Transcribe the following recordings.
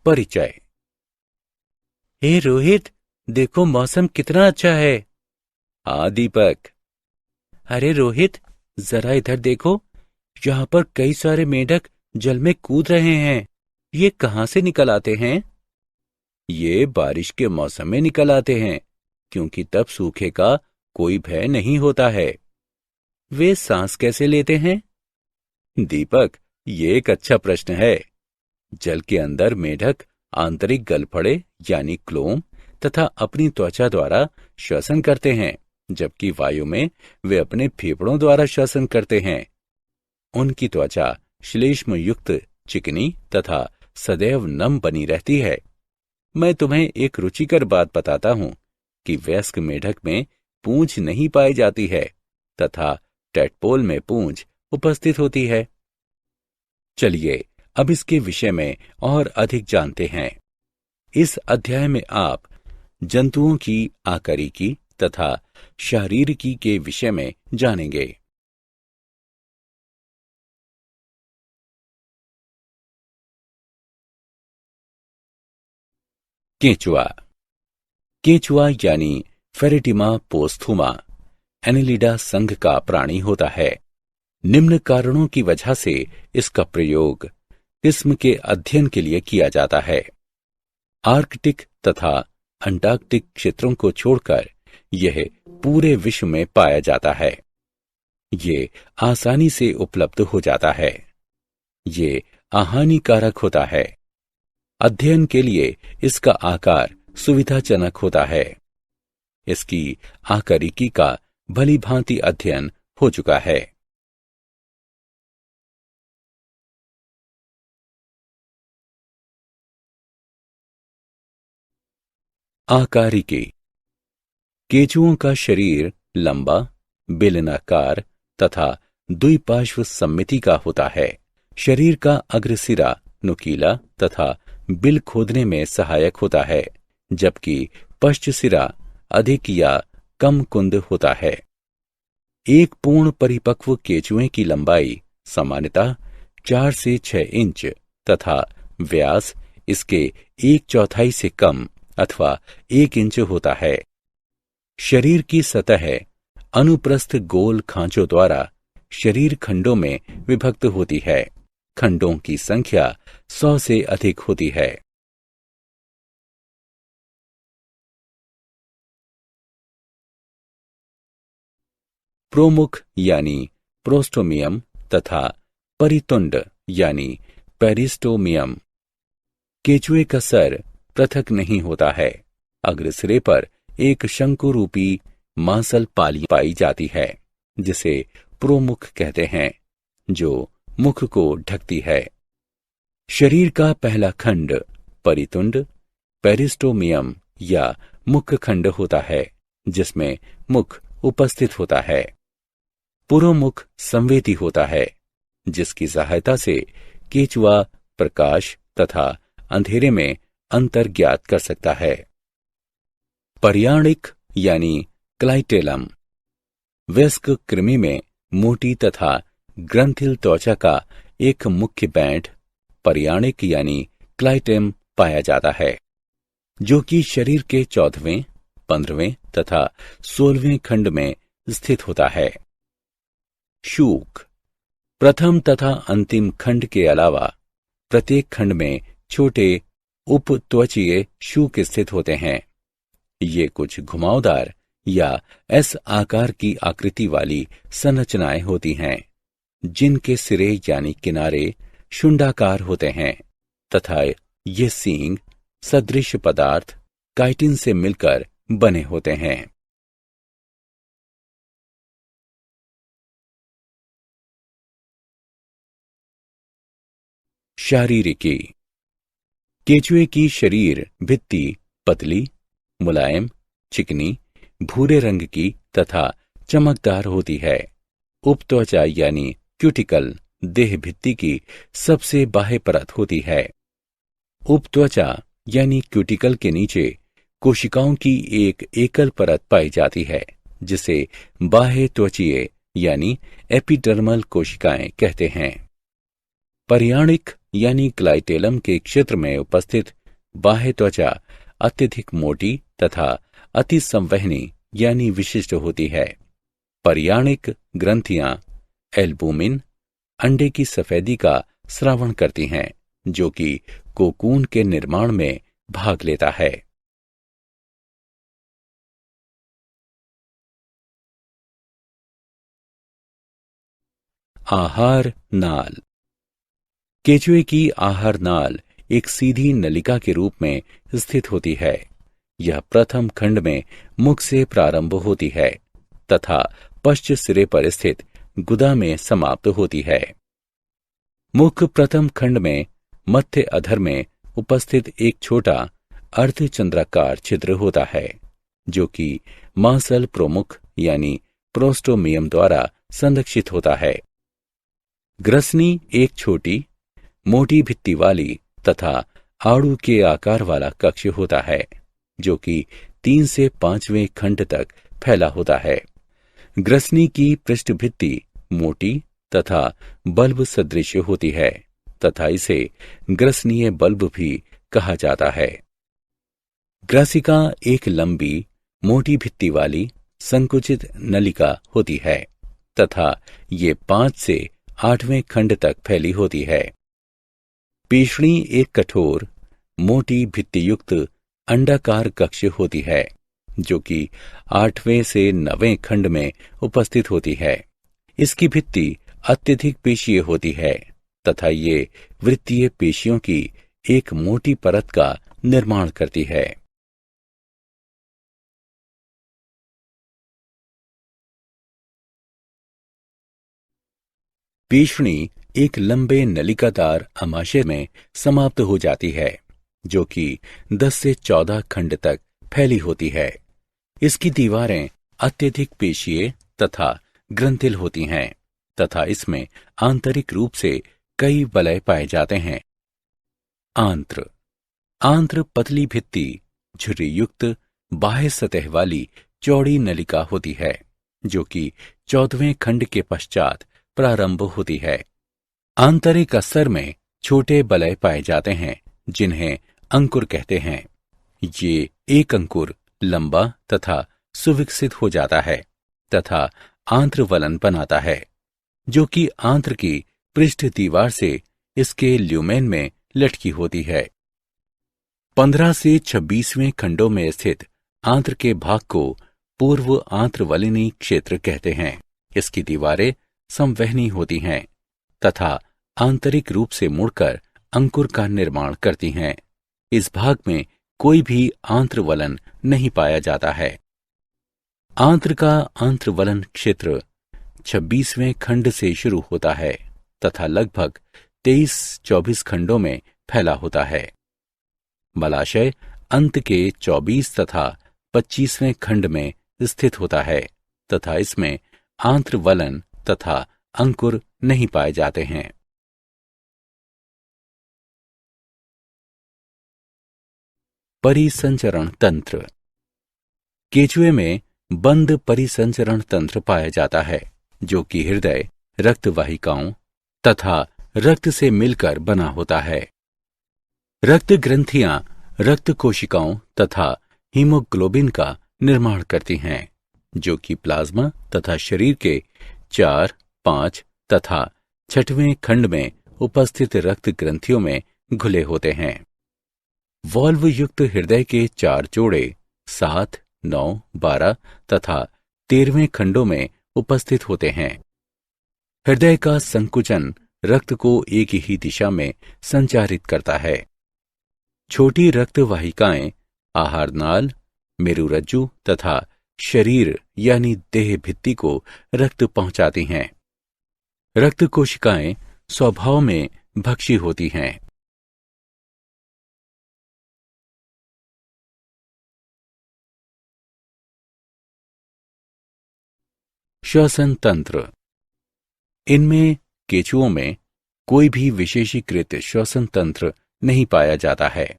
परिचय। हे रोहित, देखो मौसम कितना अच्छा है। हाँ दीपक। अरे रोहित, जरा इधर देखो, यहाँ पर कई सारे मेंढक जल में कूद रहे हैं। ये कहाँ से निकल आते हैं? ये बारिश के मौसम में निकल आते हैं, क्योंकि तब सूखे का कोई भय नहीं होता है। वे सांस कैसे लेते हैं? दीपक, ये एक अच्छा प्रश्न है। जल के अंदर मेढक आंतरिक गलफड़े यानी क्लोम तथा अपनी त्वचा द्वारा श्वसन करते हैं, जबकि वायु में वे अपने फेफड़ों द्वारा श्वसन करते हैं। उनकी त्वचा श्लेष्म युक्त, चिकनी तथा सदैव नम बनी रहती है। मैं तुम्हें एक रुचिकर बात बताता हूं कि वयस्क मेढक में पूंछ नहीं पाई जाती है तथा टैडपोल में पूंछ उपस्थित होती है। चलिए अब इसके विषय में और अधिक जानते हैं। इस अध्याय में आप जंतुओं की आकारिकी तथा शारीरिकी के विषय में जानेंगे। केंचुआ। केंचुआ यानी फेरेटिमा पोस्थुमा एनेलिडा संघ का प्राणी होता है। निम्न कारणों की वजह से इसका प्रयोग किस्म के अध्ययन के लिए किया जाता है। आर्कटिक तथा अंटार्कटिक क्षेत्रों को छोड़कर यह पूरे विश्व में पाया जाता है। ये आसानी से उपलब्ध हो जाता है। ये अहानिकारक होता है। अध्ययन के लिए इसका आकार सुविधाजनक होता है। इसकी आकारिकी का भली भांति अध्ययन हो चुका है। आकारिकी। केंचुओं का शरीर लंबा, बेलनाकार तथा द्विपार्श्व सममिति का होता है। शरीर का अग्रसिरा नुकीला तथा बिल खोदने में सहायक होता है, जबकि पश्च सिरा अधिक या कम कुंद होता है। एक पूर्ण परिपक्व केंचुए की लंबाई सामान्यतः 4 से 6 इंच तथा व्यास इसके 1/4 से कम अथवा 1 इंच होता है। शरीर की सतह अनुप्रस्थ गोल खांचों द्वारा शरीर खंडों में विभक्त होती है। खंडों की संख्या 100 से अधिक होती है। प्रोमुख यानी प्रोस्टोमियम तथा परितुंड यानी पेरिस्टोमियम। केंचुए का सर पृथक नहीं होता है। अग्रसिरे पर एक शंकु रूपी मांसल पाली पाई जाती है, जिसे प्रोमुख कहते हैं, जो मुख को ढकती है। शरीर का पहला खंड परितुंड पेरिस्टोमियम या मुख खंड होता है, जिसमें मुख उपस्थित होता है। पुरोमुख संवेदी होता है, जिसकी सहायता से केंचुआ प्रकाश तथा अंधेरे में अंतर ज्ञात कर सकता है। पर्याणिक यानी क्लाइटेलम। वयस्क कृमि में मोटी तथा ग्रंथिल त्वचा का एक मुख्य बैंड पर्याणिक यानी क्लाइटेम पाया जाता है, जो कि शरीर के 14वें, 15वें तथा 16वें खंड में स्थित होता है। शूक। प्रथम तथा अंतिम खंड के अलावा प्रत्येक खंड में छोटे उपत्वचीय शूक स्थित होते हैं। ये कुछ घुमावदार या एस आकार की आकृति वाली संरचनाएं होती हैं, जिनके सिरे यानी किनारे शुंडाकार होते हैं तथा ये सींग सदृश पदार्थ काइटिन से मिलकर बने होते हैं। शारीरिकी। केंचुए की शरीर भित्ति पतली, मुलायम, चिकनी, भूरे रंग की तथा चमकदार होती है। उपत्वचा यानी क्यूटिकल देह भित्ति की सबसे बाह्य परत होती है। उपत्वचा यानी क्यूटिकल के नीचे कोशिकाओं की एक एकल परत पाई जाती है, जिसे बाह्य त्वचीय यानी एपिडर्मल कोशिकाएं कहते हैं। पर्याणिक यानी क्लाइटेलम के क्षेत्र में उपस्थित बाह्य त्वचा अत्यधिक मोटी तथा अति संवहनी यानी विशिष्ट होती है। पर्याणिक ग्रंथियां एल्बुमिन अंडे की सफेदी का स्रावण करती हैं, जो कि कोकून के निर्माण में भाग लेता है। आहार नाल। केचुए की आहार नाल एक सीधी नलिका के रूप में स्थित होती है। यह प्रथम खंड में मुख से प्रारंभ होती है तथा पश्च सिरे पर स्थित गुदा में समाप्त होती है। मुख प्रथम खंड में मध्य अधर में उपस्थित एक छोटा अर्धचंद्राकार छिद्र होता है, जो कि मांसल प्रमुख यानी प्रोस्टोमियम द्वारा संरक्षित होता है। ग्रसनी एक छोटी मोटी भित्ति वाली तथा आड़ू के आकार वाला कक्ष होता है, जो कि 3 से 5वें खंड तक फैला होता है। ग्रसनी की पृष्ठभित्ति मोटी तथा बल्ब सदृश होती है तथा इसे ग्रसनीय बल्ब भी कहा जाता है। ग्रासिका एक लंबी मोटी भित्ति वाली संकुचित नलिका होती है तथा ये 5 से 8वें खंड तक फैली होती है। पेशणी एक कठोर मोटी भित्तियुक्त अंडाकार कक्ष होती है, जो कि 8वें से 9वें खंड में उपस्थित होती है। इसकी भित्ति अत्यधिक पेशीय होती है तथा ये वृत्तीय पेशियों की एक मोटी परत का निर्माण करती है। पेशणी एक लंबे नलिकादार अमाशय में समाप्त हो जाती है, जो कि 10 से 14 खंड तक फैली होती है। इसकी दीवारें अत्यधिक पेशीय तथा ग्रंथिल होती हैं तथा इसमें आंतरिक रूप से कई वलय पाए जाते हैं। आंत्र। आंत्र पतली भित्ति झुर्री युक्त बाह्य सतह वाली चौड़ी नलिका होती है, जो कि 14वें खंड के पश्चात प्रारंभ होती है। आंतरिक अस्तर में छोटे वलय पाए जाते हैं, जिन्हें अंकुर कहते हैं। ये एक अंकुर लंबा तथा सुविकसित हो जाता है तथा आंत्रवलन बनाता है, जो कि आंत्र की पृष्ठ दीवार से इसके ल्यूमेन में लटकी होती है। 15 से 26वें खंडों में स्थित आंत्र के भाग को पूर्व आंत्रवलिनी क्षेत्र कहते हैं। इसकी दीवारें संवहनी होती हैं तथा आंतरिक रूप से मुड़कर अंकुर का निर्माण करती हैं। इस भाग में कोई भी आंत्रवलन नहीं पाया जाता है। आंत्र का आंत्रवलन क्षेत्र 26वें खंड से शुरू होता है तथा लगभग 23-24 खंडों में फैला होता है। मलाशय अंत के 24 तथा 25वें खंड में स्थित होता है तथा इसमें आंत्रवलन तथा अंकुर नहीं पाए जाते हैं। परिसंचरण तंत्र। केचुए में बंद परिसंचरण तंत्र पाया जाता है, जो कि हृदय, रक्त वाहिकाओं तथा रक्त से मिलकर बना होता है। रक्त ग्रंथियां रक्त कोशिकाओं तथा हीमोग्लोबिन का निर्माण करती हैं, जो कि प्लाज्मा तथा शरीर के 4, 5 तथा 6वें खंड में उपस्थित रक्त ग्रंथियों में घुले होते हैं। वॉल्व युक्त हृदय के 4 जोड़े 7, 9, 12 तथा 13वें खंडों में उपस्थित होते हैं। हृदय का संकुचन रक्त को एक ही दिशा में संचारित करता है। छोटी रक्त वाहिकाएं आहार नाल, मेरुरज्जु तथा शरीर यानी देह भित्ति को रक्त पहुंचाती हैं। रक्त कोशिकाएं स्वभाव में भक्षी होती हैं। श्वसन तंत्र। इनमें केचुओं में कोई भी विशेषीकृत श्वसन तंत्र नहीं पाया जाता है।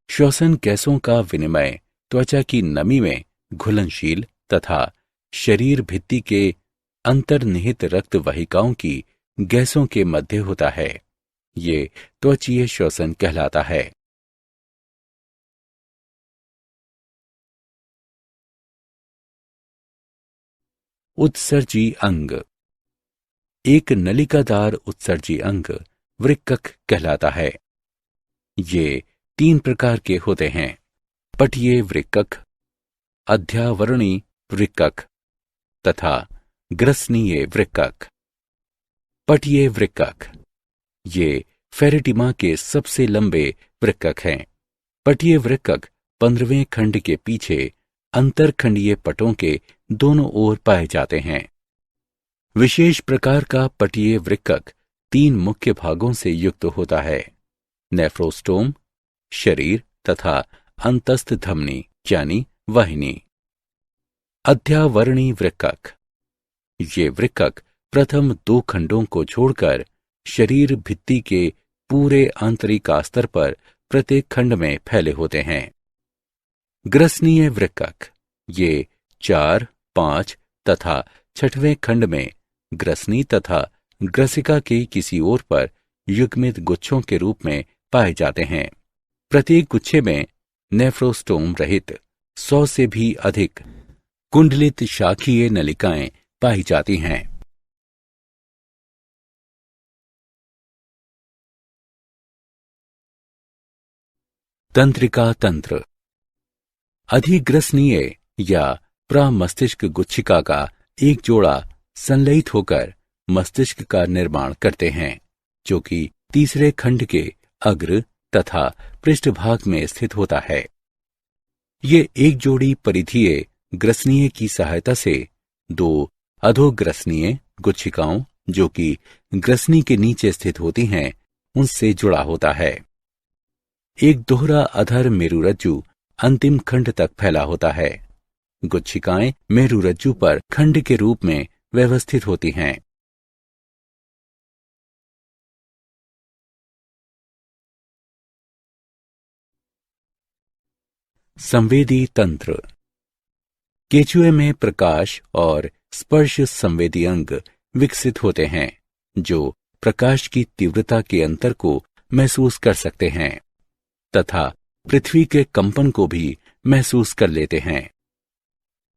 श्वसन गैसों का विनिमय त्वचा की नमी में घुलनशील तथा शरीर भित्ति के अंतर्निहित रक्त वाहिकाओं की गैसों के मध्य होता है। ये त्वचीय श्वसन कहलाता है। उत्सर्जी अंग। एक नलिकादार उत्सर्जी अंग वृक्कक कहलाता है। ये 3 प्रकार के होते हैं: पटीय वृक्कक, अध्यावरणी वृक्कक तथा ग्रसनीय वृक्कक। पटीय वृक्कक ये फेरेटिमा के सबसे लंबे वृक्कक हैं। पटीय वृक्कक 15वें खंड के पीछे अंतरखंडीय पटों के दोनों ओर पाए जाते हैं। विशेष प्रकार का पटीय वृक्कक 3 मुख्य भागों से युक्त होता है: नेफ्रोस्टोम, शरीर तथा अंतस्थ धमनी यानी वाहिनी। अध्यावरणी वृक्कक ये वृक्कक प्रथम 2 खंडों को छोड़कर शरीर भित्ति के पूरे आंतरिक स्तर पर प्रत्येक खंड में फैले होते हैं। ग्रसनीय वृक्कक ये 4, 5 तथा 6वें खंड में ग्रसनी तथा ग्रसिका के किसी ओर पर युग्मित गुच्छों के रूप में पाए जाते हैं। प्रत्येक गुच्छे में नेफ्रोस्टोम रहित 100 से भी अधिक कुंडलित शाखीय नलिकाएं पाई जाती हैं। तंत्रिका तंत्र। अधिग्रसनीय या प्रमस्तिष्क गुच्छिका का एक जोड़ा संलयित होकर मस्तिष्क का निर्माण करते हैं, जो कि तीसरे खंड के अग्र तथा पृष्ठभाग में स्थित होता है। ये एक जोड़ी परिधीय ग्रसनीय की सहायता से 2 अधोग्रसनीय गुच्छिकाओं, जो कि ग्रसनी के नीचे स्थित होती हैं, उनसे जुड़ा होता है। एक दोहरा अधर मेरुरज्जु अंतिम खंड तक फैला होता है। गुच्छिकाएं मेरुरज्जु पर खंड के रूप में व्यवस्थित होती हैं। संवेदी तंत्र। केचुए में प्रकाश और स्पर्श संवेदी अंग विकसित होते हैं, जो प्रकाश की तीव्रता के अंतर को महसूस कर सकते हैं तथा पृथ्वी के कंपन को भी महसूस कर लेते हैं।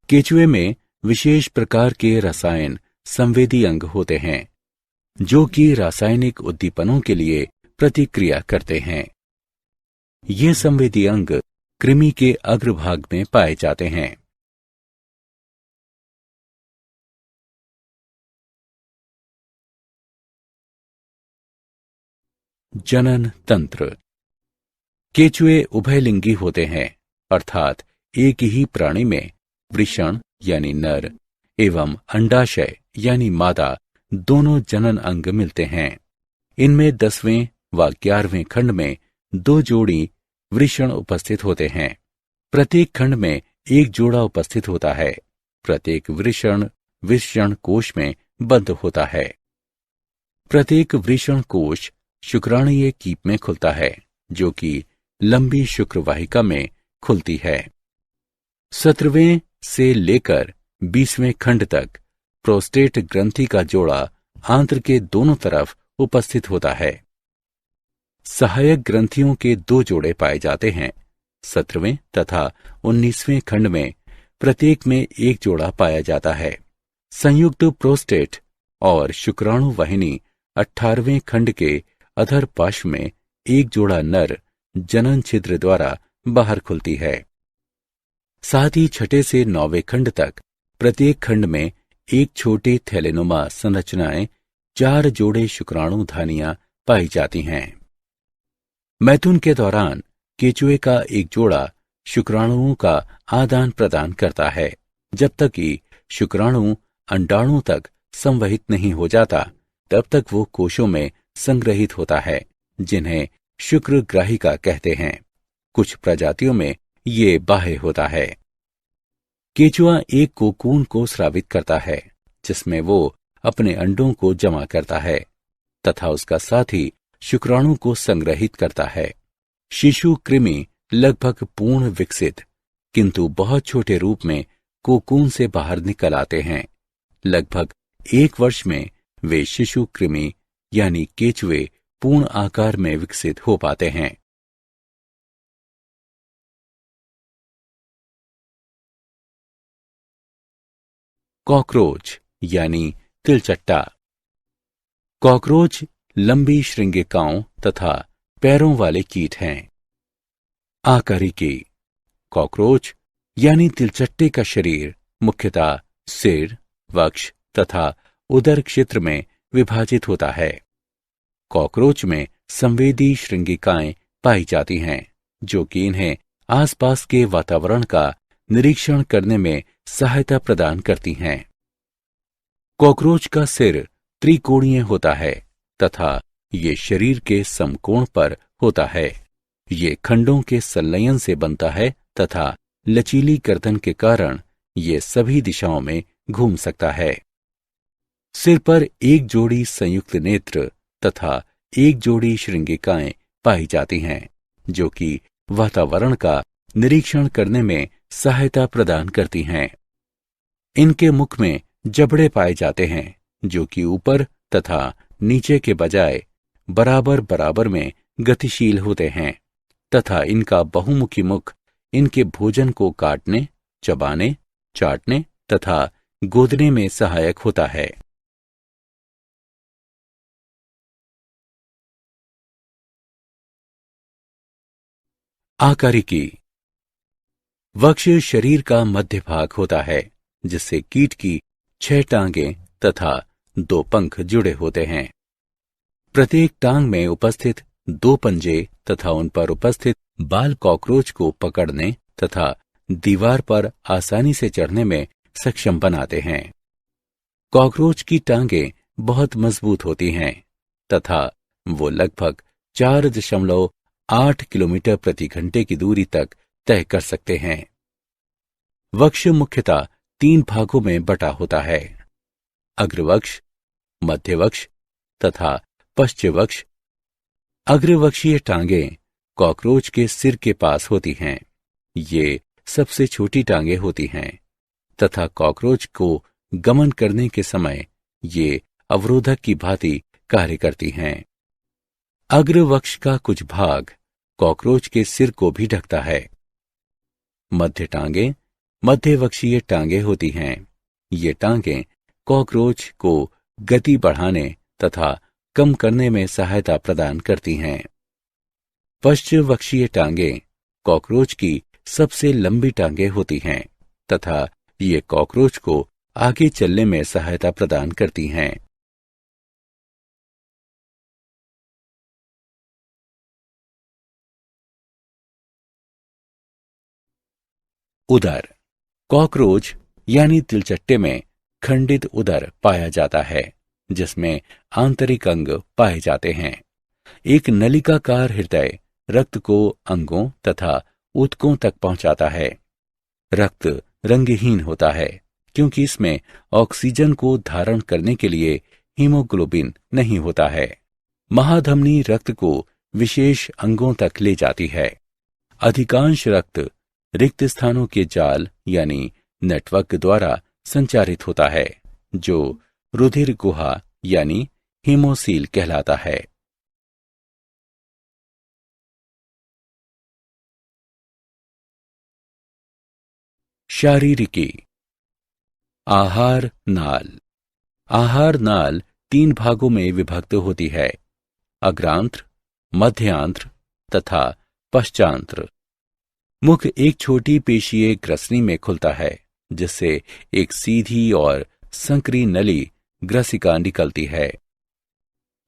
केचुए में विशेष प्रकार के रसायन संवेदी अंग होते हैं, जो कि रासायनिक उद्दीपनों के लिए प्रतिक्रिया करते हैं। ये संवेदी अंग कृमि के अग्रभाग में पाए जाते हैं। जनन तंत्र। केचुए उभयलिंगी होते हैं, अर्थात एक ही प्राणी में वृषण यानी नर एवं अंडाशय यानी मादा दोनों जनन अंग मिलते हैं। इनमें 10वें व 11वें खंड में 2 जोड़ी वृषण उपस्थित होते हैं। प्रत्येक खंड में एक जोड़ा उपस्थित होता है। प्रत्येक वृषण कोश में बंद होता है। प्रत्येक वृषण कोश शुक्राणुय कीप में खुलता है, जो कि लंबी शुक्रवाहिका में खुलती है। 17वें से लेकर 20वें खंड तक प्रोस्टेट ग्रंथि का जोड़ा आंत्र के दोनों तरफ उपस्थित होता है। सहायक ग्रंथियों के 2 जोड़े पाए जाते हैं। 17वें तथा 19वें खंड में प्रत्येक में एक जोड़ा पाया जाता है। संयुक्त प्रोस्टेट और शुक्राणु वाहिनी 18वें खंड के अधर पार्श्व में एक जोड़ा नर जनन छिद्र द्वारा बाहर खुलती है। साथ ही 6 से 9वें खंड तक प्रत्येक खंड में एक छोटे थैलेनुमा संरचनाएं 4 जोड़े शुक्राणु धानियां पाई जाती हैं। मैथुन के दौरान केचुए का एक जोड़ा शुक्राणुओं का आदान प्रदान करता है, जब तक कि शुक्राणु अंडाणु तक संवहित नहीं हो जाता, तब तक वो कोशों में संग्रहित होता है, जिन्हें शुक्रग्राहिका कहते हैं। कुछ प्रजातियों में ये बाह्य होता है। केचुआ एक कोकून को स्रावित करता है, जिसमें वो अपने अंडों को जमा करता है तथा उसका साथी शुक्राणु को संग्रहित करता है। शिशु कृमि लगभग पूर्ण विकसित किंतु बहुत छोटे रूप में कोकून से बाहर निकल आते हैं। लगभग 1 वर्ष में वे शिशु कृमि यानी केचुए पूर्ण आकार में विकसित हो पाते हैं। कॉकरोच यानी तिलचट्टा। कॉकरोच लंबी श्रृंगिकाओं तथा पैरों वाले कीट हैं। आकारिकी। कॉकरोच यानी तिलचट्टे का शरीर मुख्यतः सिर, वक्ष तथा उदर क्षेत्र में विभाजित होता है। कॉकरोच में संवेदी श्रृंगिकाएं पाई जाती हैं, जो कि इन्हें आसपास के वातावरण का निरीक्षण करने में सहायता प्रदान करती हैं। कॉकरोच का सिर त्रिकोणीय होता है तथा ये शरीर के समकोण पर होता है। ये खंडों के संलयन से बनता है तथा लचीली गर्दन के कारण ये सभी दिशाओं में घूम सकता है। सिर पर एक जोड़ी संयुक्त नेत्र तथा एक जोड़ी श्रृंगिकाएं पाई जाती हैं, जो कि वातावरण का निरीक्षण करने में सहायता प्रदान करती हैं। इनके मुख में जबड़े पाए जाते हैं, जो कि ऊपर तथा नीचे के बजाय बराबर बराबर में गतिशील होते हैं तथा इनका बहुमुखी मुख इनके भोजन को काटने, चबाने, चाटने तथा गोदने में सहायक होता है। आकारिकी। वक्ष शरीर का मध्य भाग होता है, जिससे कीट की 6 टांगें तथा 2 पंख जुड़े होते हैं। प्रत्येक टांग में उपस्थित 2 पंजे तथा उन पर उपस्थित बाल कॉकरोच को पकड़ने तथा दीवार पर आसानी से चढ़ने में सक्षम बनाते हैं। कॉकरोच की टांगें बहुत मजबूत होती हैं तथा वो लगभग 4.8 किलोमीटर प्रति घंटे की दूरी तक तय कर सकते हैं। वक्ष मुख्यतः 3 भागों में बटा होता है: अग्रवक्ष, मध्यवक्ष तथा पश्चवक्ष। अग्रवक्षीय टांगें कॉकरोच के सिर के पास होती हैं। ये सबसे छोटी टांगें होती हैं तथा कॉकरोच को गमन करने के समय ये अवरोधक की भांति कार्य करती हैं। अग्रवक्ष का कुछ भाग कॉकरोच के सिर को भी ढकता है। मध्य टांगें मध्यवक्षीय टांगें होती हैं। ये टांगें कॉकरोच को गति बढ़ाने तथा कम करने में सहायता प्रदान करती हैं। पश्चवक्षीय टांगें कॉकरोच की सबसे लंबी टांगें होती हैं तथा ये कॉकरोच को आगे चलने में सहायता प्रदान करती हैं। उदर। कॉकरोच यानी तिलचट्टे में खंडित उदर पाया जाता है, जिसमें आंतरिक अंग पाए जाते हैं। एक नलिकाकार हृदय रक्त को अंगों तथा ऊतकों तक पहुंचाता है। रक्त रंगहीन होता है, क्योंकि इसमें ऑक्सीजन को धारण करने के लिए हीमोग्लोबिन नहीं होता है। महाधमनी रक्त को विशेष अंगों तक ले जाती है। अधिकांश रक्त रिक्त स्थानों के जाल यानी नेटवर्क द्वारा संचारित होता है, जो रुधिर गुहा यानी हीमोसील कहलाता है। शारीरिकी। आहार नाल। आहार नाल 3 भागों में विभक्त होती है: अग्रांत्र, मध्यांत्र तथा पश्चांत्र। मुख एक छोटी पेशीय ग्रसनी में खुलता है, जिससे एक सीधी और संकरी नली ग्रसिका निकलती है।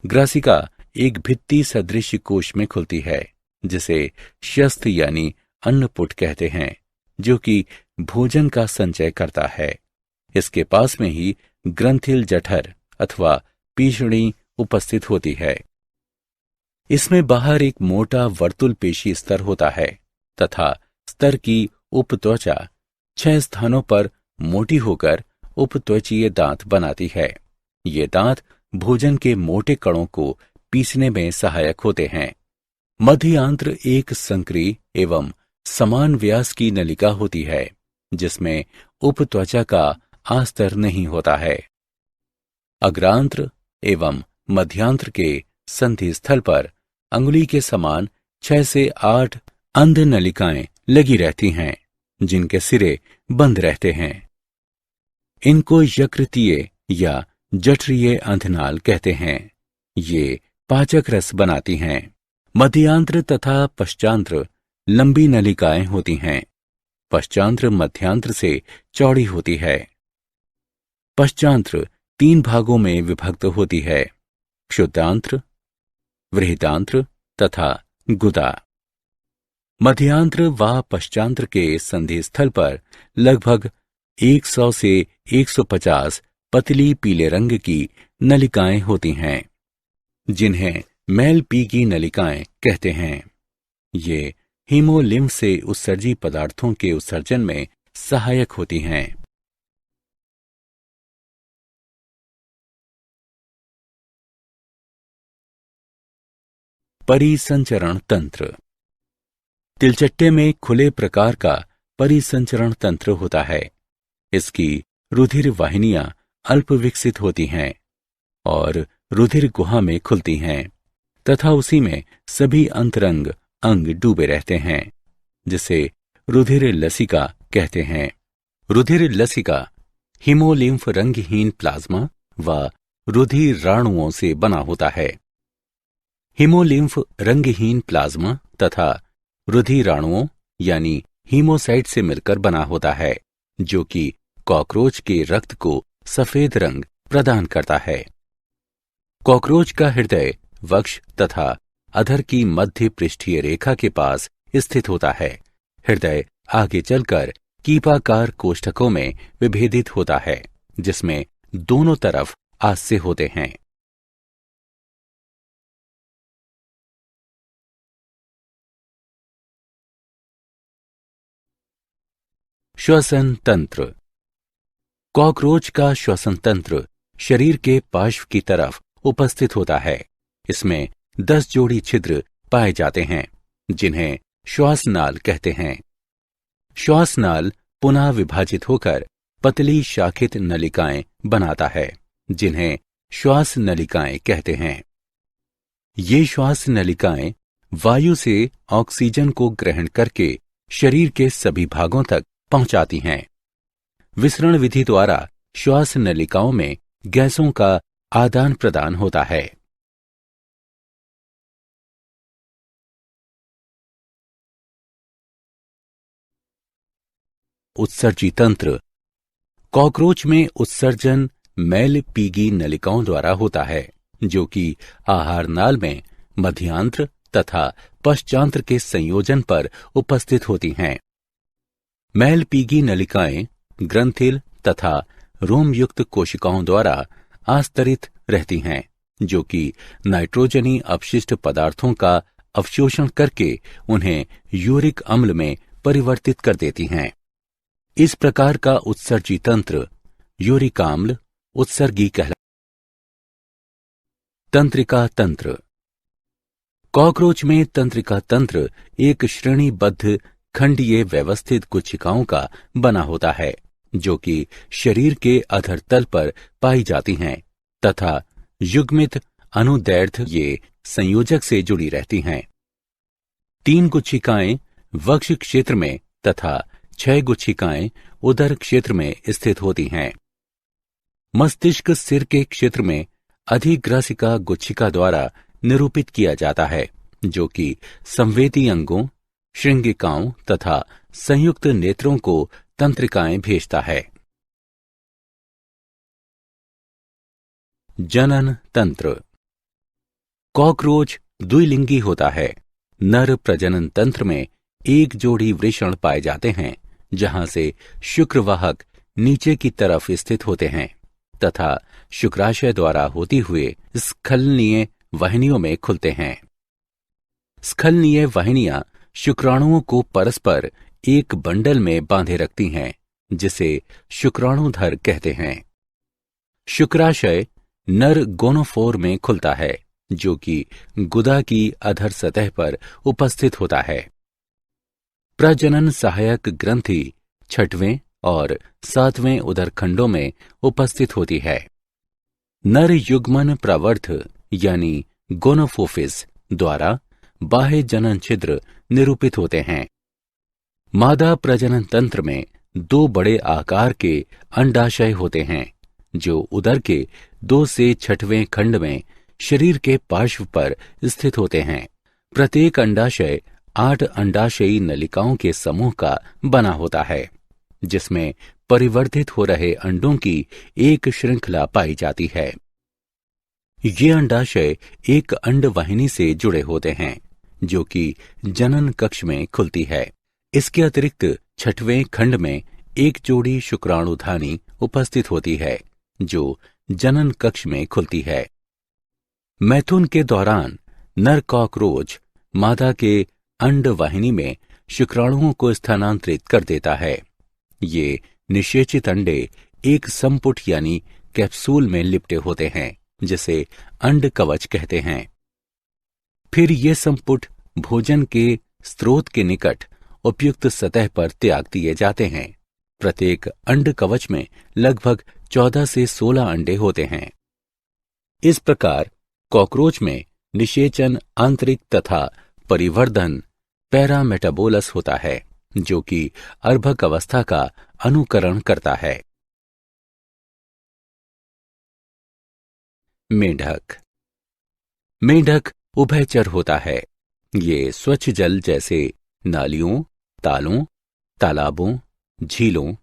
ग्रसिका एक भित्ति सदृश कोश में खुलती है, जिसे शस्थ यानी अन्नपुट कहते हैं, जो कि भोजन का संचय करता है। इसके पास में ही ग्रंथिल जठर अथवा पीषणी उपस्थित होती है। इसमें बाहर एक मोटा वर्तुल पेशी स्तर होता है तथा स्तर की उपत्वचा 6 स्थानों पर मोटी होकर उपत्वचीय दांत बनाती है। ये दांत भोजन के मोटे कणों को पीसने में सहायक होते हैं। मध्यांत्र एक संकरी एवं समान व्यास की नलिका होती है, जिसमें उपत्वचा का आस्तर नहीं होता है। अग्रांत्र एवं मध्यांत्र के संधि स्थल पर अंगुली के समान 6 से 8 अंध नलिकाएं लगी रहती हैं, जिनके सिरे बंद रहते हैं। इनको यकृतीय या जठरीय अंधनाल कहते हैं। ये पाचक रस बनाती हैं। मध्यांत्र तथा पश्चांत्र लंबी नलिकाएं होती हैं। पश्चांत्र मध्यांत्र से चौड़ी होती है। पश्चांत्र 3 भागों में विभक्त होती है: क्षुद्रांत्र, वृहदांत्र तथा गुदा। मध्यांत्र व पश्चांत्र के संधि स्थल पर लगभग 100 से 150 पतली पीले रंग की नलिकाएं होती हैं, जिन्हें मैलपीगी नलिकाएं कहते हैं। ये हीमोलिम्फ से उत्सर्जी पदार्थों के उत्सर्जन में सहायक होती हैं। परिसंचरण तंत्र। तिलचट्टे में खुले प्रकार का परिसंचरण तंत्र होता है। इसकी रुधिर वाहिनियां अल्प विकसित होती हैं और रुधिर गुहा में खुलती हैं तथा उसी में सभी अंतरंग अंग डूबे रहते हैं, जिसे रुधिर लसिका कहते हैं। रुधिर लसिका हीमोलिम्फ रंगहीन प्लाज्मा व रुधिर राणुओं से बना होता है। हीमोलिम्फ रंगहीन प्लाज्मा तथा रुधिराणुओं यानी हीमोसाइट से मिलकर बना होता है, जो कि कॉकरोच के रक्त को सफेद रंग प्रदान करता है। कॉकरोच का हृदय वक्ष तथा अधर की मध्य पृष्ठीय रेखा के पास स्थित होता है। हृदय आगे चलकर कीपाकार कोष्ठकों में विभेदित होता है, जिसमें दोनों तरफ आस्य होते हैं। श्वसन तंत्र। कॉकरोच का श्वसन तंत्र शरीर के पार्श्व की तरफ उपस्थित होता है। इसमें 10 जोड़ी छिद्र पाए जाते हैं, जिन्हें श्वासनाल कहते हैं। श्वासनाल पुनः विभाजित होकर पतली शाखित नलिकाएं बनाता है, जिन्हें श्वास नलिकाएं कहते हैं। ये श्वास नलिकाएं वायु से ऑक्सीजन को ग्रहण करके शरीर के सभी भागों तक पहुंचाती हैं। विसरण विधि द्वारा श्वास नलिकाओं में गैसों का आदान प्रदान होता है। उत्सर्जी तंत्र। कॉकरोच में उत्सर्जन मैलपीगी नलिकाओं द्वारा होता है, जो कि आहार नाल में मध्यांत्र तथा पश्चांत्र के संयोजन पर उपस्थित होती हैं। मैलपीगी नलिकाएं ग्रंथिल तथा रोमयुक्त कोशिकाओं द्वारा आस्तरित रहती हैं, जो कि नाइट्रोजनी अपशिष्ट पदार्थों का अवशोषण करके उन्हें यूरिक अम्ल में परिवर्तित कर देती हैं। इस प्रकार का उत्सर्जी तंत्र यूरिक अम्ल उत्सर्गी कहलाता है। तंत्रिका तंत्र। कॉकरोच में तंत्रिका तंत्र एक श्रेणीबद्ध खंडीय व्यवस्थित गुच्छिकाओं का बना होता है, जो कि शरीर के अधर तल पर पाई जाती हैं तथा युग्मित अनुदैर्ध्य ये संयोजक से जुड़ी रहती हैं। 3 गुच्छिकाएं वक्ष क्षेत्र में तथा 6 गुच्छिकाएं उदर क्षेत्र में स्थित होती हैं। मस्तिष्क सिर के क्षेत्र में अधिग्रासिका गुच्छिका द्वारा निरूपित किया जाता है, जो कि संवेदी अंगों, श्रृंगिकाओं तथा संयुक्त नेत्रों को तंत्रिकाएं भेजता है। जनन तंत्र। कॉकरोच द्विलिंगी होता है। नर प्रजनन तंत्र में एक जोड़ी वृषण पाए जाते हैं, जहां से शुक्रवाहक नीचे की तरफ स्थित होते हैं तथा शुक्राशय द्वारा होती हुए स्खलनीय वाहिनियों में खुलते हैं। स्खलनीय वाहिनियां शुक्राणुओं को परस्पर एक बंडल में बांधे रखती हैं, जिसे शुक्राणुधर कहते हैं। शुक्राशय नर गोनोफोर में खुलता है, जो कि गुदा की अधर सतह पर उपस्थित होता है। प्रजनन सहायक ग्रंथि 6वें और 7वें उदर खंडों में उपस्थित होती है। नर युग्मन प्रवर्ध यानी गोनोफोफिस द्वारा बाह्य जनन छिद्र निरूपित होते हैं। मादा प्रजनन तंत्र में 2 बड़े आकार के अंडाशय होते हैं जो उदर के 2 से 6वें खंड में शरीर के पार्श्व पर स्थित होते हैं। प्रत्येक अंडाशय 8 अंडाशयी नलिकाओं के समूह का बना होता है जिसमें परिवर्धित हो रहे अंडों की एक श्रृंखला पाई जाती है। ये अंडाशय एक अंडवाहिनी से जुड़े होते हैं जो कि जनन कक्ष में खुलती है। इसके अतिरिक्त 6वें खंड में एक जोड़ी शुक्राणुधानी उपस्थित होती है जो जनन कक्ष में खुलती है। मैथुन के दौरान नर कॉकरोच मादा के अंडवाहिनी में शुक्राणुओं को स्थानांतरित कर देता है। ये निषेचित अंडे एक संपुट यानी कैप्सूल में लिपटे होते हैं जिसे अंड कवच कहते हैं। फिर ये संपुट भोजन के स्रोत के निकट उपयुक्त सतह पर त्याग दिए जाते हैं। प्रत्येक अंड कवच में लगभग 14 से 16 अंडे होते हैं। इस प्रकार कॉकरोच में निषेचन, आंतरिक तथा परिवर्धन पैरामेटाबोलस होता है जो कि अर्भक अवस्था का अनुकरण करता है। मेंढक। मेंढक उभयचर होता है। ये स्वच्छ जल जैसे नालियों, तालों, तालाबों, झीलों,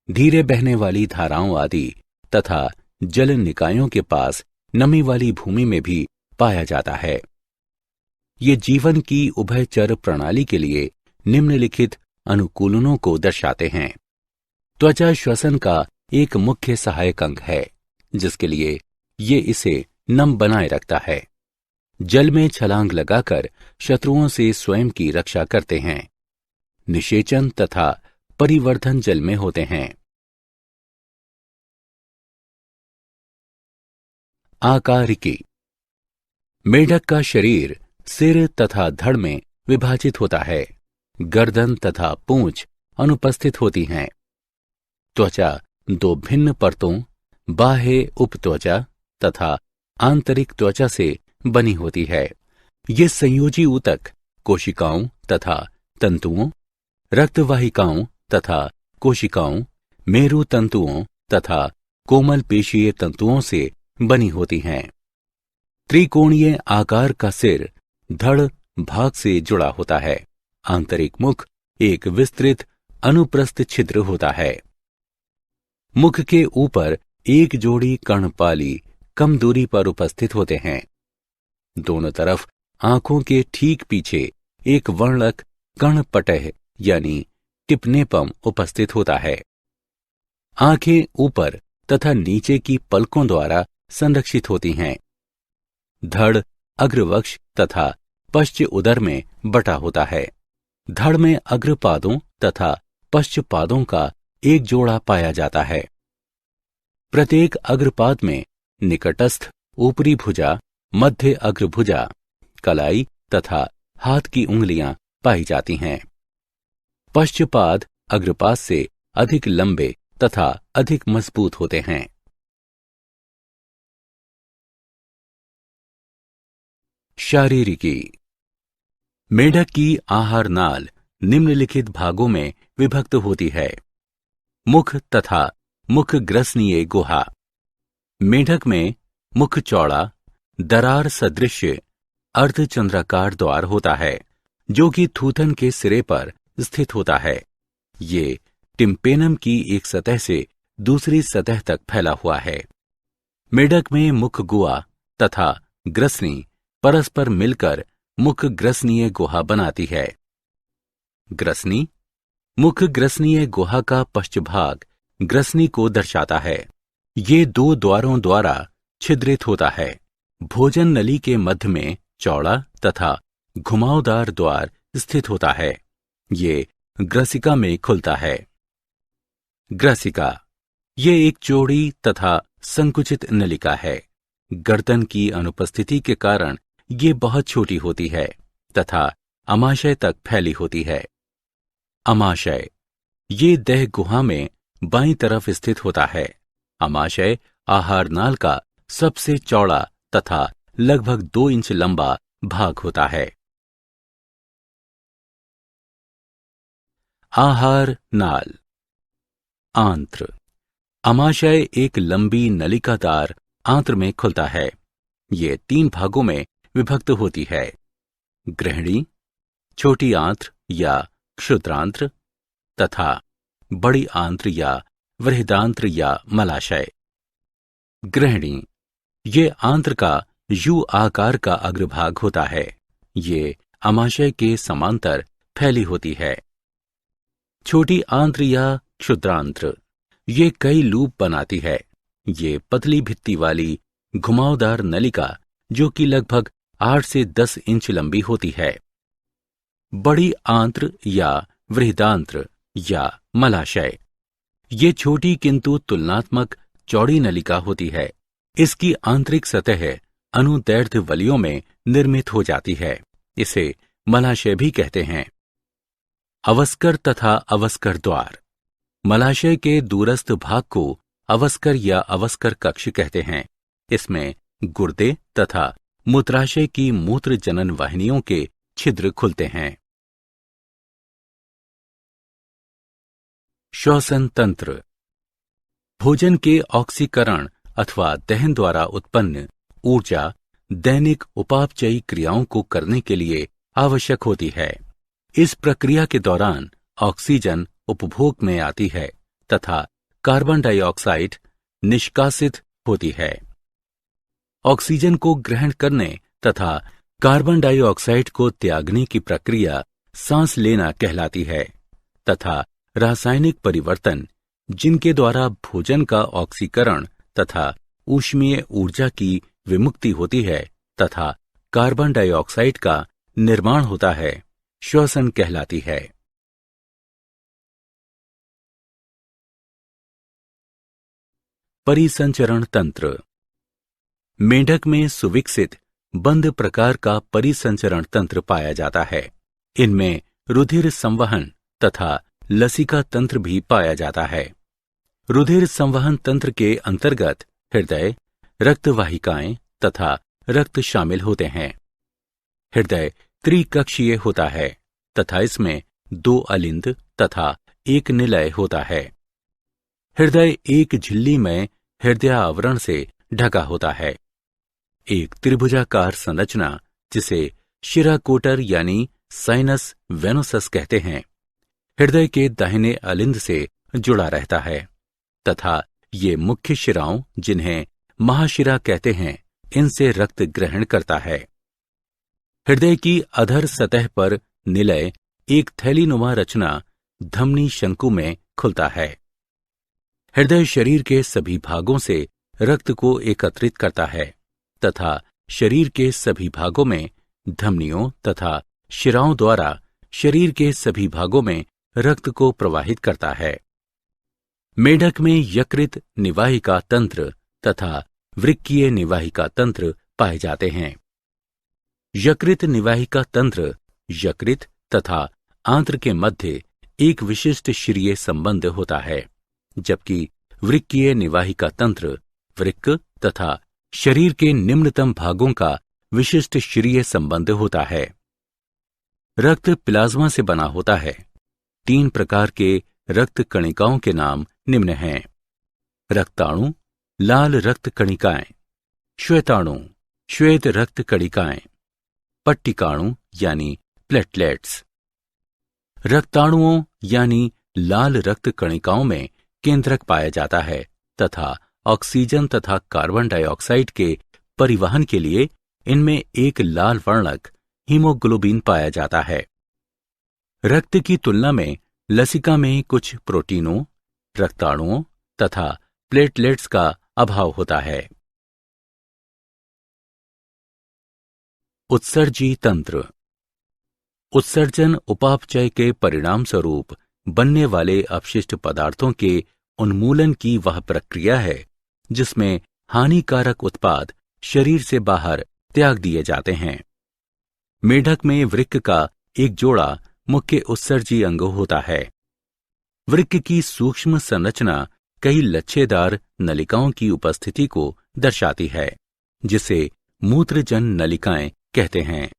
धीरे बहने वाली धाराओं आदि तथा जल निकायों के पास नमी वाली भूमि में भी पाया जाता है। ये जीवन की उभयचर प्रणाली के लिए निम्नलिखित अनुकूलनों को दर्शाते हैं। त्वचा श्वसन का एक मुख्य सहायक अंग है जिसके लिए ये इसे नम बनाए रखता है। जल में छलांग लगाकर शत्रुओं से स्वयं की रक्षा करते हैं। निषेचन तथा परिवर्धन जल में होते हैं। आकारिकी। मेढक का शरीर सिर तथा धड़ में विभाजित होता है। गर्दन तथा पूंछ अनुपस्थित होती हैं। त्वचा 2 भिन्न परतों, बाह्य उपत्वचा तथा आंतरिक त्वचा से बनी होती है। ये संयोजी ऊतक कोशिकाओं तथा तंतुओं, रक्तवाहिकाओं तथा कोशिकाओं, मेरु तंतुओं तथा कोमल पेशीय तंतुओं से बनी होती हैं। त्रिकोणीय आकार का सिर धड़ भाग से जुड़ा होता है। आंतरिक मुख एक विस्तृत अनुप्रस्थ छिद्र होता है। मुख के ऊपर एक जोड़ी कर्णपाली कम दूरी पर उपस्थित होते हैं। दोनों तरफ आंखों के ठीक पीछे एक वर्णक कर्णपटह यानी टिप्नेपम उपस्थित होता है। आंखें ऊपर तथा नीचे की पलकों द्वारा संरक्षित होती हैं। धड़ अग्रवक्ष तथा पश्च उदर में बटा होता है। धड़ में अग्रपादों तथा पश्चपादों का एक जोड़ा पाया जाता है। प्रत्येक अग्रपाद में निकटस्थ ऊपरी भुजा, मध्य अग्रभुजा, कलाई तथा हाथ की उंगलियां पाई जाती हैं। पश्चपाद अग्रपाद से अधिक लंबे तथा अधिक मजबूत होते हैं। शारीरिकी। मेढक की आहार नाल निम्नलिखित भागों में विभक्त होती है। मुख तथा मुख ग्रसनीय गुहा। मेढक में मुख चौड़ा, दरार सदृश अर्धचंद्राकार द्वार होता है जो कि थूथन के सिरे पर स्थित होता है। ये टिम्पेनम की एक सतह से दूसरी सतह तक फैला हुआ है। मेढक में मुख गुहा तथा ग्रसनी परस्पर मिलकर मुख ग्रसनीय गुहा बनाती है। ग्रसनी मुख ग्रसनीय गुहा का पश्चभाग ग्रसनी को दर्शाता है। ये 2 द्वारों द्वारा छिद्रित होता है। भोजन नली के मध्य में चौड़ा तथा घुमावदार द्वार स्थित होता है। ये ग्रसिका में खुलता है। ग्रसिका ये एक चौड़ी तथा संकुचित नलिका है। गर्दन की अनुपस्थिति के कारण ये बहुत छोटी होती है तथा अमाशय तक फैली होती है। अमाशय ये देह गुहा में बाईं तरफ स्थित होता है। अमाशय आहार नाल का सबसे चौड़ा तथा लगभग 2 इंच लंबा भाग होता है। आहार नाल। आंत्र। अमाशय एक लंबी नलिकादार आंत्र में खुलता है। ये 3 भागों में विभक्त होती है। ग्रहणी, छोटी आंत्र या क्षुद्रांत्र तथा बड़ी आंत्र या वृहदांत्र या मलाशय। ग्रहणी, ये आंत्र का यू आकार का अग्रभाग होता है। ये अमाशय के समांतर फैली होती है। छोटी आंत्र या क्षुद्रांत्र, ये कई लूप बनाती है। ये पतली भित्ति वाली घुमावदार नलिका जो कि लगभग 8 से 10 इंच लंबी होती है। बड़ी आंत्र या वृहदांत्र या मलाशय, ये छोटी किंतु तुलनात्मक चौड़ी नलिका होती है। इसकी आंतरिक सतह अनुदैर्ध्य वलियों में निर्मित हो जाती है। इसे मलाशय भी कहते हैं। अवस्कर तथा अवस्कर द्वार। मलाशय के दूरस्थ भाग को अवस्कर या अवस्कर कक्ष कहते हैं। इसमें गुर्दे तथा मूत्राशय की मूत्र जनन वाहिनियों के छिद्र खुलते हैं। श्वसन तंत्र। भोजन के ऑक्सीकरण अथवा दहन द्वारा उत्पन्न ऊर्जा दैनिक उपापचयी क्रियाओं को करने के लिए आवश्यक होती है। इस प्रक्रिया के दौरान ऑक्सीजन उपभोग में आती है तथा कार्बन डाइऑक्साइड निष्कासित होती है। ऑक्सीजन को ग्रहण करने तथा कार्बन डाइऑक्साइड को त्यागने की प्रक्रिया सांस लेना कहलाती है तथा रासायनिक परिवर्तन जिनके द्वारा भोजन का ऑक्सीकरण तथा ऊष्मीय ऊर्जा की विमुक्ति होती है तथा कार्बन डाइऑक्साइड का निर्माण होता है, श्वसन कहलाती है। परिसंचरण तंत्र। मेंढक में सुविकसित बंद प्रकार का परिसंचरण तंत्र पाया जाता है। इनमें रुधिर संवहन तथा लसिका तंत्र भी पाया जाता है। रुधिर संवहन तंत्र के अंतर्गत हृदय, रक्तवाहिकाएं तथा रक्त शामिल होते हैं। हृदय त्रिकक्षीय होता है तथा इसमें 2 अलिंद तथा 1 निलय होता है। हृदय एक झिल्ली में हृदय आवरण से ढका होता है। एक त्रिभुजाकार संरचना जिसे शिराकोटर यानी साइनस वेनोसस कहते हैं, हृदय के दाहिने अलिंद से जुड़ा रहता है तथा ये मुख्य शिराओं जिन्हें महाशिरा कहते हैं, इनसे रक्त ग्रहण करता है। हृदय की अधर सतह पर निलय एक थैलीनुमा रचना धमनी शंकु में खुलता है। हृदय शरीर के सभी भागों से रक्त को एकत्रित करता है तथा शरीर के सभी भागों में धमनियों तथा शिराओं द्वारा शरीर के सभी भागों में रक्त को प्रवाहित करता है। मेढक में यकृत निवाहिका तंत्र तथा वृक्कीय निवाहिका तंत्र पाए जाते हैं। यकृत निवाहिका तंत्र यकृत तथा आंत्र के मध्य एक विशिष्ट शिरीय संबंध होता है, जबकि वृक्कीय निवाहिका तंत्र वृक्क तथा शरीर के निम्नतम भागों का विशिष्ट शिरीय संबंध होता है। रक्त प्लाज्मा से बना होता है। 3 प्रकार के रक्त कणिकाओं के नाम निम्न हैं। रक्ताणु, लाल रक्त कणिकाएं। श्वेताणु, श्वेत रक्त कणिकाएं। पट्टिकाणु यानी प्लेटलेट्स। रक्ताणुओं यानी लाल रक्त कणिकाओं में केंद्रक पाया जाता है तथा ऑक्सीजन तथा कार्बन डाइऑक्साइड के परिवहन के लिए इनमें एक लाल वर्णक हीमोग्लोबिन पाया जाता है। रक्त की तुलना में लसिका में कुछ प्रोटीनों, रक्ताणुओं तथा प्लेटलेट्स का अभाव होता है। उत्सर्जी तंत्र। उत्सर्जन उपापचय के परिणाम स्वरूप बनने वाले अपशिष्ट पदार्थों के उन्मूलन की वह प्रक्रिया है जिसमें हानिकारक उत्पाद शरीर से बाहर त्याग दिए जाते हैं। मेढक में वृक्क का एक जोड़ा मुख्य उत्सर्जी अंग होता है। वृक्क की सूक्ष्म संरचना कई लच्छेदार नलिकाओं की उपस्थिति को दर्शाती है, जिसे मूत्रजन नलिकाएं कहते हैं।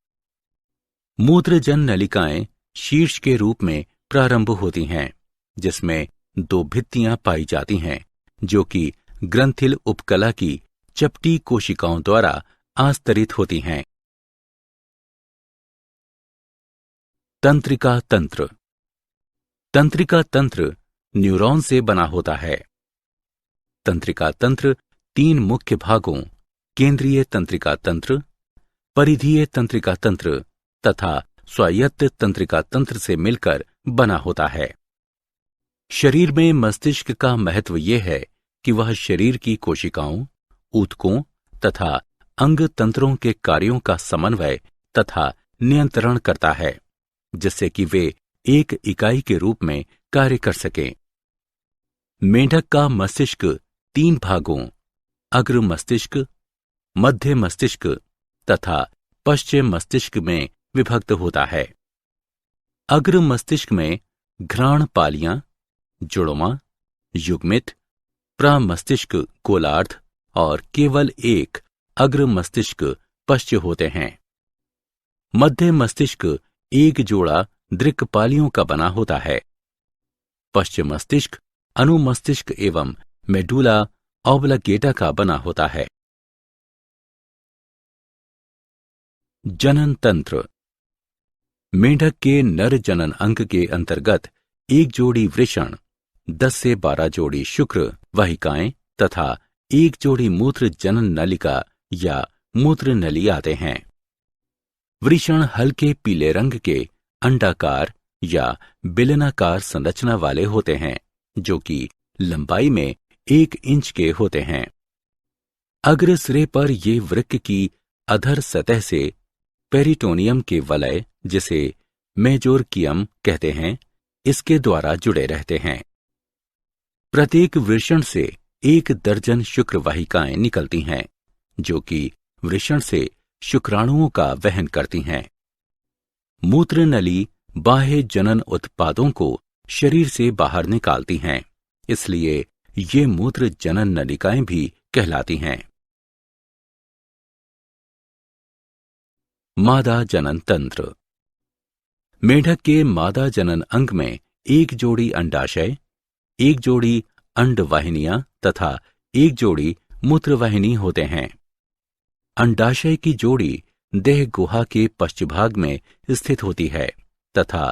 मूत्रजन नलिकाएं शीर्ष के रूप में प्रारंभ होती हैं, जिसमें 2 भित्तियां पाई जाती हैं, जो कि ग्रंथिल उपकला की चपटी कोशिकाओं द्वारा आस्तरित होती हैं। तंत्रिका तंत्र। तंत्रिका तंत्र न्यूरॉन से बना होता है। तंत्रिका तंत्र 3 मुख्य भागों केंद्रीय तंत्रिका तंत्र, परिधीय तंत्रिका तंत्र तथा स्वायत्त तंत्रिका तंत्र से मिलकर बना होता है। शरीर में मस्तिष्क का महत्व यह है कि वह शरीर की कोशिकाओं, ऊतकों तथा अंग तंत्रों के कार्यों का समन्वय तथा नियंत्रण करता है, जिससे कि वे एक इकाई के रूप में कार्य कर सकें। मेंढक का मस्तिष्क 3 भागों अग्र मस्तिष्क, मध्य मस्तिष्क तथा पश्चिम मस्तिष्क में विभक्त होता है। अग्र मस्तिष्क में घ्राण पालियां, जुड़वां, युग्मित, प्रमस्तिष्क गोलार्ध और केवल एक अग्र मस्तिष्क पश्च होते हैं। मध्य मस्तिष्क एक जोड़ा दृक्पालियों का बना होता है। पश्चिम मस्तिष्क अनुमस्तिष्क एवं मेडुला ऑब्लांगेटा का बना होता है। जनन तंत्र। मेंढक के नर जनन अंग के अंतर्गत एक जोड़ी वृषण, 10 से 12 जोड़ी शुक्र वाहिकाएं तथा एक जोड़ी मूत्र जनन नलिका या मूत्र नली आते हैं। वृषण हल्के पीले रंग के अंडाकार या बेलनाकार संरचना वाले होते हैं, जो कि लंबाई में 1 इंच के होते हैं। अग्र सिरे पर ये वृक्क की अधर सतह से पेरिटोनियम के वलय, जिसे मेजोरकियम कहते हैं, इसके द्वारा जुड़े रहते हैं। प्रत्येक वृषण से 1 दर्जन शुक्र वाहिकाएं निकलती हैं, जो कि वृषण से शुक्राणुओं का वहन करती हैं। मूत्र नली बाह्य जनन उत्पादों को शरीर से बाहर निकालती हैं, इसलिए ये मूत्र जनन नलिकाएं भी कहलाती हैं। मादा जनन तंत्र। मेढक के मादा जनन अंग में 1 जोड़ी अंडाशय, 1 जोड़ी अंडवाहिनियां तथा 1 जोड़ी मूत्रवाहिनी होते हैं। अंडाशय की जोड़ी देह गुहा के पश्चभाग में स्थित होती है तथा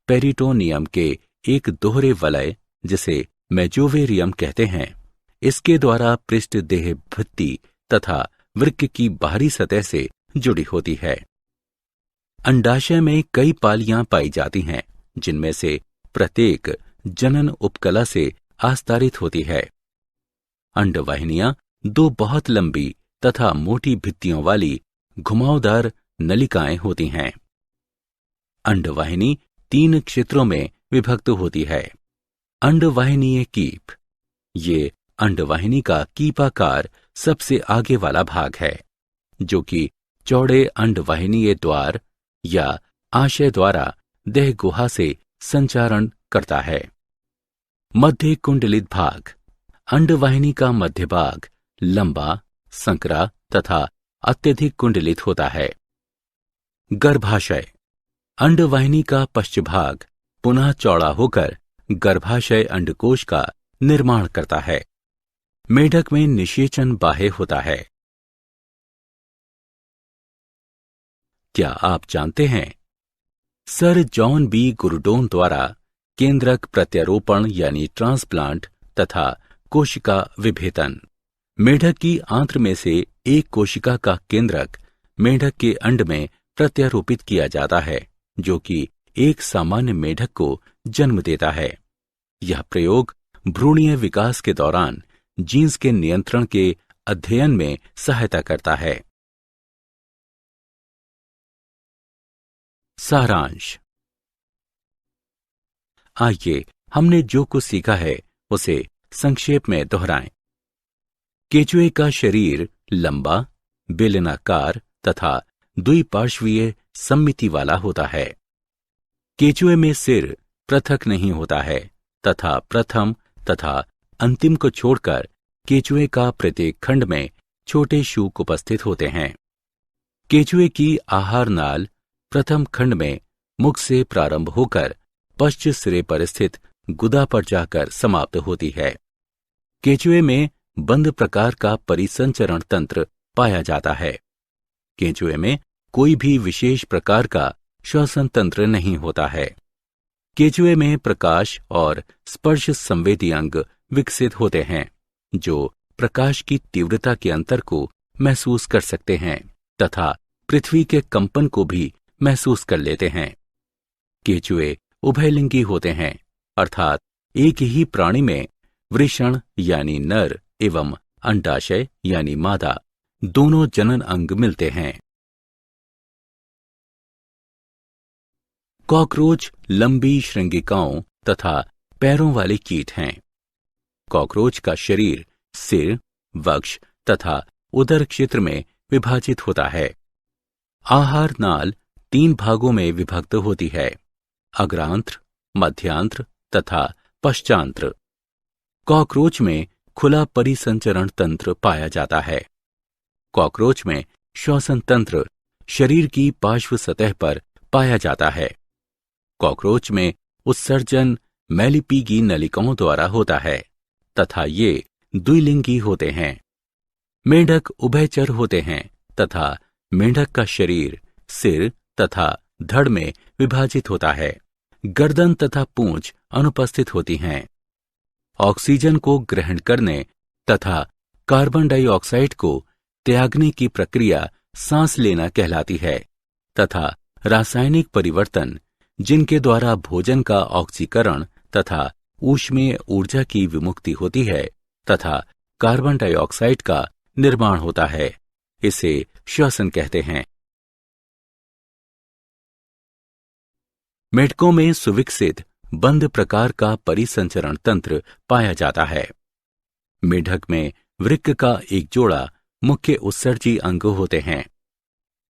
पेरिटोनियम के एक दोहरे वलय, जिसे मेजोवेरियम कहते हैं, इसके द्वारा पृष्ठ देह भित्ति तथा वृक्क की बाहरी सतह से जुड़ी होती है। अंडाशय में कई पालियां पाई जाती हैं, जिनमें से प्रत्येक जनन उपकला से आस्तारित होती है। अंडवाहिनियां 2 बहुत लंबी तथा मोटी भित्तियों वाली घुमावदार नलिकाएं होती हैं। अंडवाहिनी 3 क्षेत्रों में विभक्त होती है। अंडवाहिनीय कीप। ये अंडवाहिनी का कीपाकार सबसे आगे वाला भाग है, जो कि चौड़े अंडवाहिनीय द्वार या आशय द्वारा देह गुहा से संचारण करता है। मध्य कुंडलित भाग। अंडवाहिनी का मध्य भाग लंबा, संकरा तथा अत्यधिक कुंडलित होता है। गर्भाशय। अंडवाहिनी का पश्चभाग पुनः चौड़ा होकर गर्भाशय अंडकोश का निर्माण करता है। मेढक में निषेचन बाह्य होता है। क्या आप जानते हैं, सर जॉन बी गुरडोन द्वारा केंद्रक प्रत्यारोपण यानी ट्रांसप्लांट तथा कोशिका विभेदन। मेढक की आंत्र में से एक कोशिका का केंद्रक मेढक के अंड में प्रत्यारोपित किया जाता है, जो कि एक सामान्य मेढक को जन्म देता है। यह प्रयोग भ्रूणीय विकास के दौरान जीन्स के नियंत्रण के अध्ययन में सहायता करता है। सारांश। आइए हमने जो कुछ सीखा है उसे संक्षेप में दोहराएं। केचुए का शरीर लंबा, बेलनाकार तथा द्विपार्श्वीय सममिति वाला होता है। केचुए में सिर पृथक नहीं होता है तथा प्रथम तथा अंतिम को छोड़कर केचुए का प्रत्येक खंड में छोटे शूक उपस्थित होते हैं। केंचुए की आहार नाल प्रथम खंड में मुख से प्रारंभ होकर पश्च सिरे पर स्थित गुदा पर जाकर समाप्त होती है। केंचुए में बंद प्रकार का परिसंचरण तंत्र पाया जाता है। केंचुए में कोई भी विशेष प्रकार का श्वसन तंत्र नहीं होता है। केंचुए में प्रकाश और स्पर्श संवेदी अंग विकसित होते हैं, जो प्रकाश की तीव्रता के अंतर को महसूस कर सकते हैं तथा पृथ्वी के कंपन को भी महसूस कर लेते हैं। केंचुए उभयलिंगी होते हैं, अर्थात एक ही प्राणी में वृषण यानी नर एवं अंडाशय यानी मादा दोनों जनन अंग मिलते हैं। कॉकरोच लंबी श्रृंगिकाओं तथा पैरों वाले कीट हैं। कॉकरोच का शरीर सिर, वक्ष तथा उदर क्षेत्र में विभाजित होता है। आहार नाल 3 भागों में विभक्त होती है: अग्रांत्र, मध्यांत्र तथा पश्चांत्र। कॉकरोच में खुला परिसंचरण तंत्र पाया जाता है। कॉकरोच में श्वसन तंत्र शरीर की पार्श्व सतह पर पाया जाता है। कॉकरोच में उत्सर्जन मैलिपीगी नलिकाओं द्वारा होता है तथा ये द्विलिंगी होते हैं। मेंढक उभयचर होते हैं तथा मेंढक का शरीर सिर तथा धड़ में विभाजित होता है। गर्दन तथा पूंछ अनुपस्थित होती हैं। ऑक्सीजन को ग्रहण करने तथा कार्बन डाइऑक्साइड को त्यागने की प्रक्रिया सांस लेना कहलाती है तथा रासायनिक परिवर्तन जिनके द्वारा भोजन का ऑक्सीकरण तथा ऊष्मीय ऊर्जा की विमुक्ति होती है तथा कार्बन डाइऑक्साइड का निर्माण होता है, इसे श्वसन कहते हैं। मेढकों में सुविकसित बंद प्रकार का परिसंचरण तंत्र पाया जाता है। मेढक में वृक्क का एक जोड़ा मुख्य उत्सर्जी अंग होते हैं।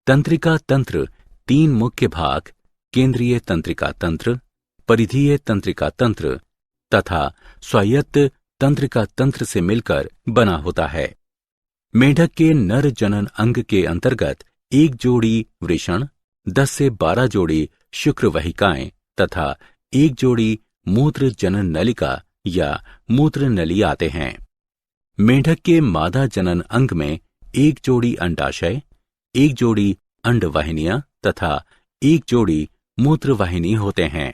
तंत्रिका तंत्र 3 मुख्य भाग केंद्रीय तंत्रिका तंत्र, परिधीय तंत्रिका तंत्र तथा स्वायत्त तंत्रिका तंत्र से मिलकर बना होता है। मेढक के नर जनन अंग के अंतर्गत 1 जोड़ी वृषण, 10 से 12 जोड़ी शुक्र वहिकाएं तथा 1 जोड़ी मूत्र जनन नलिका या मूत्र नली आते हैं। मेढक के मादा जनन अंग में 1 जोड़ी अंडाशय, 1 जोड़ी अंडवाहिनियां तथा 1 जोड़ी मूत्रवाहिनी होते हैं।